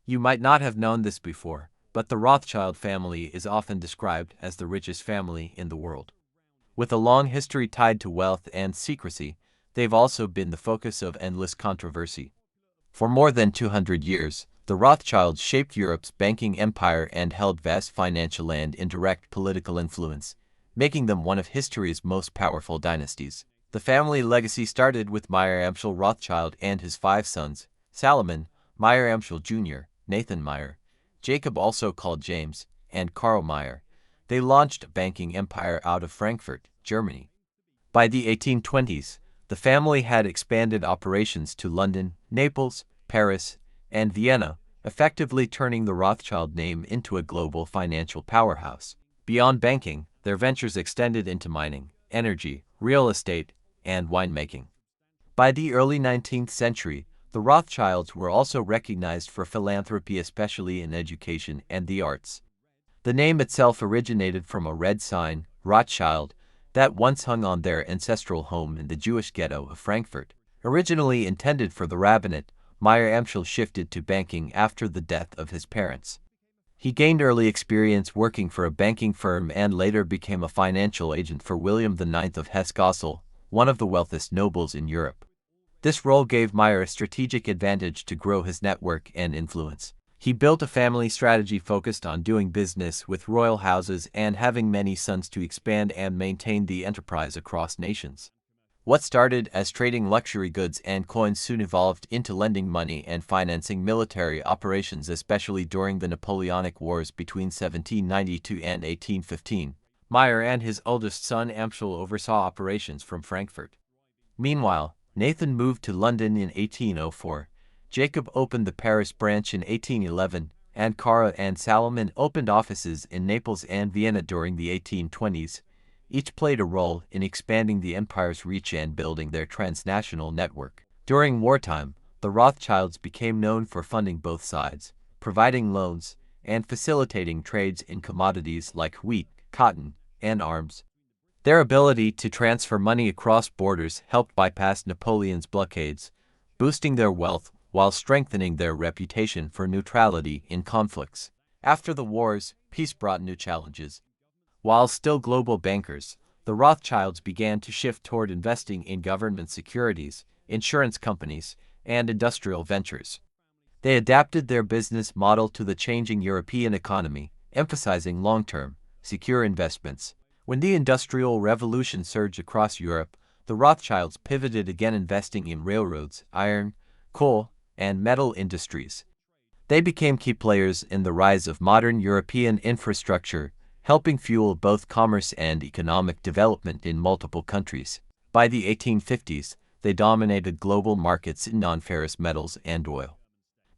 You might not have known this before, but the Rothschild family is often described as the richest family in the world. With a long history tied to wealth and secrecy, they've also been the focus of endless controversy. For more than 200 years, the Rothschilds shaped Europe's banking empire and held vast financial and indirect political influence, making them one of history's most powerful dynasties. The family legacy started with Mayer Amschel Rothschild and his 5 sons, Salomon, Mayer Amschel Jr., Nathan Mayer, Jacob also called James, and Karl Mayer. They launched a banking empire out of Frankfurt, Germany. By the 1820s, the family had expanded operations to London, Naples, Paris, and Vienna, effectively turning the Rothschild name into a global financial powerhouse. Beyond banking, their ventures extended into mining, energy, real estate, and winemaking. By the early 19th century, the Rothschilds were also recognized for philanthropy, especially in education and the arts. The name itself originated from a red sign, Rothschild, that once hung on their ancestral home in the Jewish ghetto of Frankfurt. Originally intended for the rabbinate, Mayer Amschel shifted to banking after the death of his parents. He gained early experience working for a banking firm and later became a financial agent for William IX of Hesse-Kassel, one of the wealthiest nobles in Europe. This role gave Mayer a strategic advantage to grow his network and influence. He built a family strategy focused on doing business with royal houses and having many sons to expand and maintain the enterprise across nations. What started as trading luxury goods and coins soon evolved into lending money and financing military operations, especially during the Napoleonic Wars between 1792 and 1815. Mayer and his oldest son Amschel oversaw operations from Frankfurt. Meanwhile, Nathan moved to London in 1804, Jacob opened the Paris branch in 1811, and Karl and Salomon opened offices in Naples and Vienna during the 1820s. Each played a role in expanding the empire's reach and building their transnational network. During wartime, the Rothschilds became known for funding both sides, providing loans, and facilitating trades in commodities like wheat, cotton, and arms. Their ability to transfer money across borders helped bypass Napoleon's blockades, boosting their wealth while strengthening their reputation for neutrality in conflicts. After the wars, peace brought new challenges. While still global bankers, the Rothschilds began to shift toward investing in government securities, insurance companies, and industrial ventures. They adapted their business model to the changing European economy, emphasizing long-term, secure investments. When the Industrial Revolution surged across Europe, the Rothschilds pivoted again, investing in railroads, iron, coal, and metal industries. They became key players in the rise of modern European infrastructure, helping fuel both commerce and economic development in multiple countries. By the 1850s, they dominated global markets in non-ferrous metals and oil.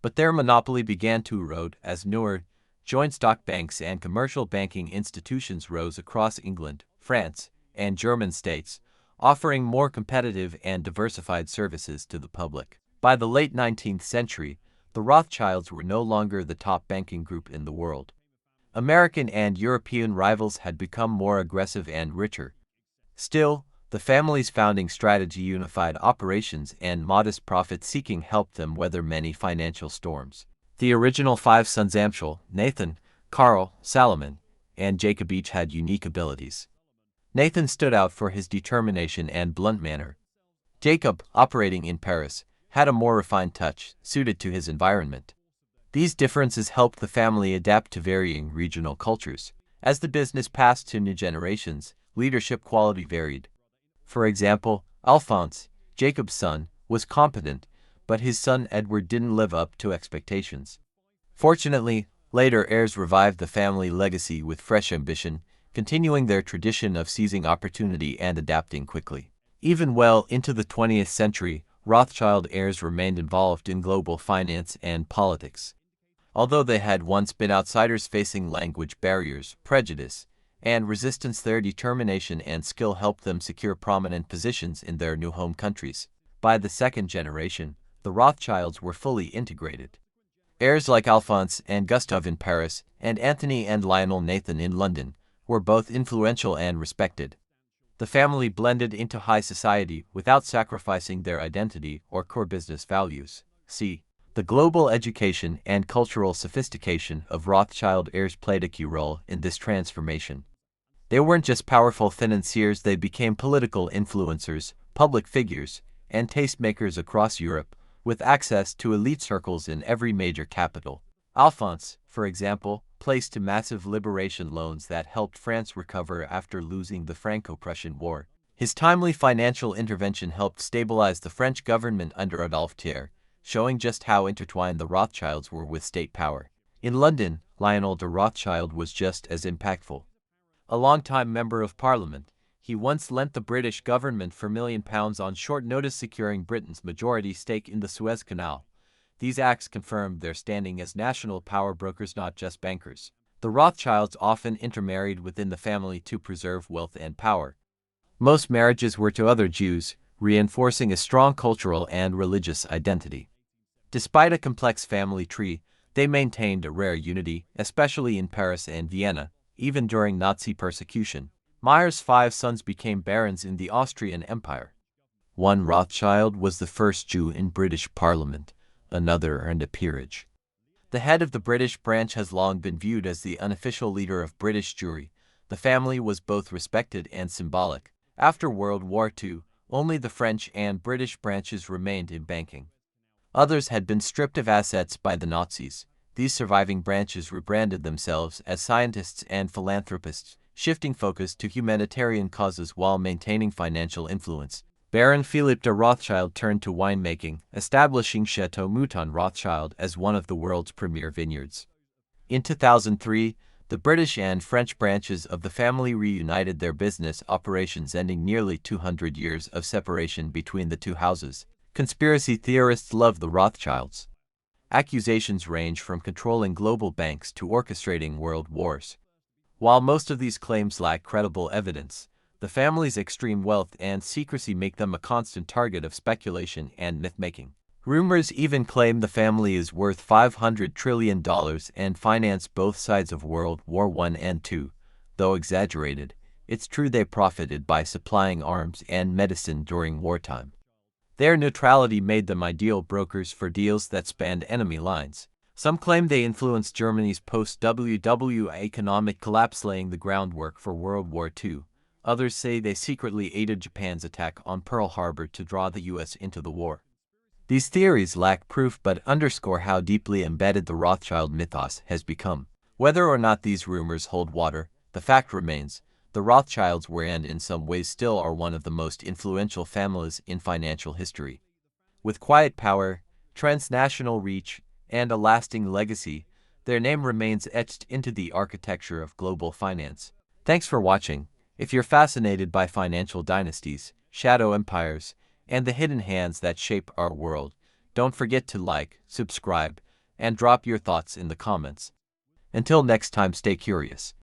But their monopoly began to erode as newer, joint stock banks and commercial banking institutions rose across England, France, and German states, offering more competitive and diversified services to the public. By the late 19th century, the Rothschilds were no longer the top banking group in the world. American and European rivals had become more aggressive and richer. Still, the family's founding strategy, unified operations and modest profit-seeking, helped them weather many financial storms. The original 5 sons Amschel, Nathan, Karl, Salomon, and Jacob each had unique abilities. Nathan stood out for his determination and blunt manner. Jacob, operating in Paris, had a more refined touch, suited to his environment. These differences helped the family adapt to varying regional cultures. As the business passed to new generations, leadership quality varied. For example, Alphonse, Jacob's son, was competent, but his son Edward didn't live up to expectations. Fortunately, later heirs revived the family legacy with fresh ambition, continuing their tradition of seizing opportunity and adapting quickly. Even well into the 20th century, Rothschild heirs remained involved in global finance and politics. Although they had once been outsiders facing language barriers, prejudice, and resistance, their determination and skill helped them secure prominent positions in their new home countries. By the second generation, the Rothschilds were fully integrated. Heirs like Alphonse and Gustave in Paris and Anthony and Lionel Nathan in London were both influential and respected. The family blended into high society without sacrificing their identity or core business values. See The global education and cultural sophistication of Rothschild heirs played a key role in this transformation. They weren't just powerful financiers, they became political influencers, public figures, and tastemakers across Europe, with access to elite circles in every major capital. Alphonse, for example, placed to massive liberation loans that helped France recover after losing the Franco-Prussian War. His timely financial intervention helped stabilize the French government under Adolphe Thiers, showing just how intertwined the Rothschilds were with state power. In London, Lionel de Rothschild was just as impactful. A longtime member of Parliament, he once lent the British government £4 million on short notice, securing Britain's majority stake in the Suez Canal. These acts confirmed their standing as national power brokers, not just bankers. The Rothschilds often intermarried within the family to preserve wealth and power. Most marriages were to other Jews, reinforcing a strong cultural and religious identity. Despite a complex family tree, they maintained a rare unity, especially in Paris and Vienna, even during Nazi persecution. Mayer's 5 sons became barons in the Austrian Empire. One Rothschild was the first Jew in British Parliament, another earned a peerage. The head of the British branch has long been viewed as the unofficial leader of British Jewry. The family was both respected and symbolic. After World War II, only the French and British branches remained in banking. Others had been stripped of assets by the Nazis. These surviving branches rebranded themselves as scientists and philanthropists, shifting focus to humanitarian causes while maintaining financial influence. Baron Philippe de Rothschild turned to winemaking, establishing Chateau Mouton Rothschild as one of the world's premier vineyards. In 2003, the British and French branches of the family reunited their business operations, ending nearly 200 years of separation between the two houses. Conspiracy theorists love the Rothschilds. Accusations range from controlling global banks to orchestrating world wars. While most of these claims lack credible evidence, the family's extreme wealth and secrecy make them a constant target of speculation and myth-making. Rumors even claim the family is worth $500 trillion and financed both sides of World War I and II. Though exaggerated, it's true they profited by supplying arms and medicine during wartime. Their neutrality made them ideal brokers for deals that spanned enemy lines. Some claim they influenced Germany's post-WW economic collapse, laying the groundwork for World War II. Others say they secretly aided Japan's attack on Pearl Harbor to draw the U.S. into the war. These theories lack proof but underscore how deeply embedded the Rothschild mythos has become. Whether or not these rumors hold water, the fact remains, the Rothschilds were and in some ways still are one of the most influential families in financial history. With quiet power, transnational reach, and a lasting legacy, their name remains etched into the architecture of global finance. Thanks for watching. If you're fascinated by financial dynasties, shadow empires, and the hidden hands that shape our world, don't forget to like, subscribe, and drop your thoughts in the comments. Until next time, stay curious.